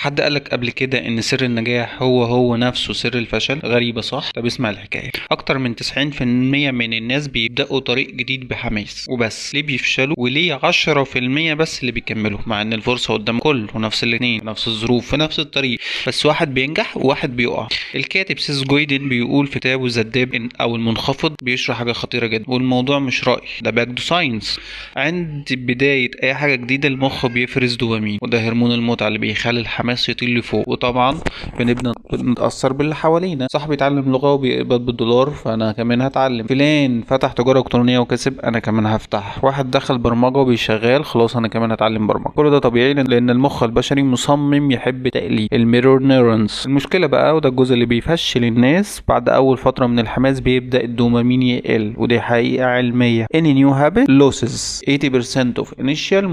حد قالك قبل كده ان سر النجاح هو نفسه سر الفشل؟ غريبة صح؟ طب اسمع الحكاية. اكتر من 90% من الناس بيبدأوا طريق جديد بحماس وبس، ليه بيفشلوا؟ وليه 10% بس اللي بيكملوا مع ان الفرصة قدام كل ونفس الاتنين نفس الظروف في نفس الطريق، بس واحد بينجح وواحد بيقع؟ الكاتب سيس جويدن بيقول في كتابه الذئاب او المنخفض، بيشرح حاجة خطيرة جدا، والموضوع مش رأي، ده باكدو ساينس. عند بداية اي حاجة جديدة المخ بيفرز دوبامين، وده هرمون المتعة اللي بيخلي الحماس يطير لفوق. وطبعا بنبدا نتاثر باللي حوالينا. صاحبي اتعلم لغه وبيقبض بالدولار، فانا كمان هتعلم. فلان فتح تجاره الكترونيه وكسب، انا كمان هفتح. واحد دخل برمجه وبيشغال، خلاص انا كمان هتعلم برمجه. كل ده طبيعي لان المخ البشري مصمم يحب تقليد الميرور نيورونز. المشكله بقى، وده الجزء اللي بيفشل الناس، بعد اول فتره من الحماس بيبدا الدوبامين يقل، ودي حقيقه علميه. any new habit loses 80% of initial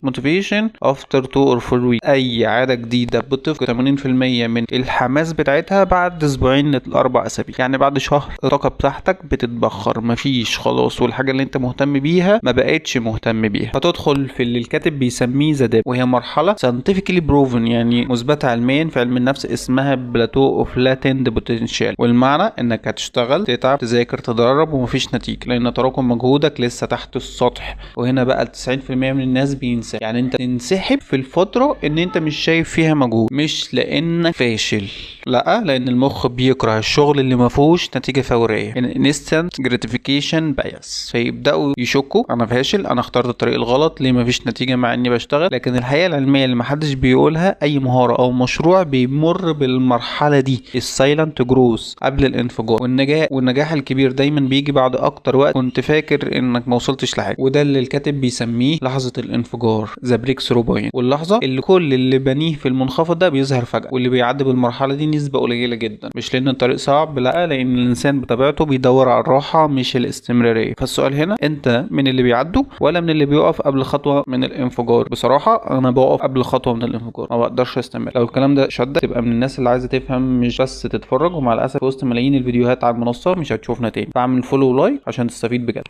motivation after 2 or 4 weeks. اي عاده جديده بتفقد 80% من الحماس بتاعتها بعد اسبوعين ل4 اسابيع. يعني بعد شهر الطاقه بتاعتك بتتبخر، مفيش خلاص، والحاجه اللي انت مهتم بيها ما بقتش مهتم بيها، فتدخل في اللي الكاتب بيسميه ذا، وهي مرحله scientifically proven، يعني مثبته علميا في علم النفس، اسمها بلاتو اوف لاتند بوتنشال. والمعنى انك هتشتغل، تتعب، تذاكر، تدرب، ومفيش نتيجه لان تراكم مجهودك لسه تحت السطح. وهنا بقى 90% من الناس بينسى. يعني انت تنسحب في الفتره ان انت مش شايف فيها مجهود، مش لانك فاشل، لا، لان المخ بيكره الشغل اللي ما فيهوش نتيجه فوريه، instant gratification bias. فيبداوا يشكوا، انا فاشل، انا اخترت الطريق الغلط، ليه ما فيش نتيجه مع اني بشتغل. لكن الحقيقه العلميه اللي ما حدش بيقولها، اي مهاره او مشروع بيمر بالمرحله دي، السايلنت جروث، قبل الانفجار. والنجاح الكبير دايما بيجي بعد اكتر وقت كنت فاكر انك ما وصلتش لحاجه. وده اللي الكاتب بيسميه لحظه الانفجار، ذا بريك ثرو بوينت، واللحظه اللي كل اللي بنيه في المنخفض ده بيظهر فجاه. واللي بيعدي بالمرحله دي نسبه قليله جدا، مش لان الطريق صعب، لا، لان الانسان بطبيعته بيدور على الراحه مش الاستمراريه. فالسؤال هنا، انت من اللي بيعدوا ولا من اللي بيقف قبل خطوه من الانفجار؟ بصراحه انا بقف قبل خطوه من الانفجار، ما بقدرش استمر. لو الكلام ده شدك، تبقى من الناس اللي عايزه تفهم مش بس تتفرج. ومع الاسف في وسط ملايين الفيديوهات على المنصه مش هتشوفنا تاني، فاعمل فولو ولايك عشان تستفيد بجد.